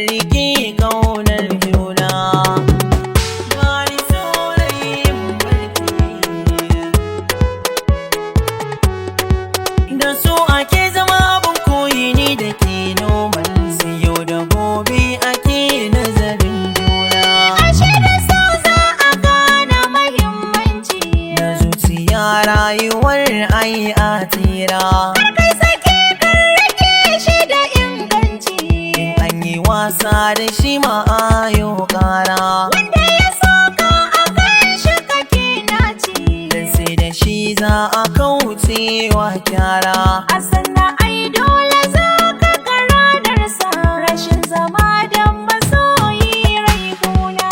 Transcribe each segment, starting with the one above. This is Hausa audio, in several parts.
rike kaunar juna. Bani saurayin barki da so ake zama abin koyi ni da ke noman, sai yau da gobe ake nazarin juna. Ashe da so za a gane mahimmanci Da zuciya rayuwar ai a tira. kai sake kan rike shi da inganci An yi wasa da shi ma'ayo kara. wanda ya soka a kan shi kake naci Dan sai da shi za a kaucewa kyara. a sanna ai dole za ka ga ranarsa rashin zama da masoyi rai kuna.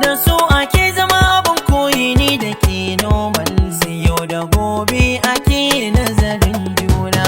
Da so ake zama abin koyi ni da ke noman, sai yau da gobe ake nazarin juna.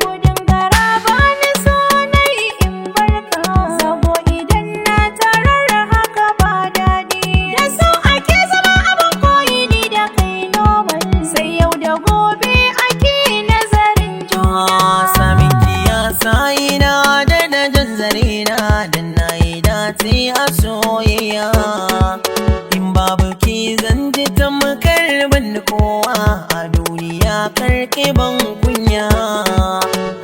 Gudun garaba na so na yi in barka, sabo idan na tarar haka ba daɗi. Da so ake zama abin koyi ni da kai noman, sai yau da gobe ake nazarin juna. Samin kiyasa ina da na janzare na, dan na yi dace a soyayya. In babu ki zan ji tamkar ban da kowa a duniya, karke ban kunya.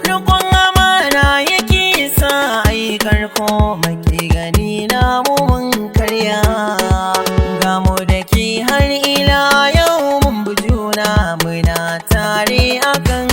Rukun amana yake sa aikar ko maki gani na mun karya. Gamu da ki har ila yau mun bujuna, muna tare akan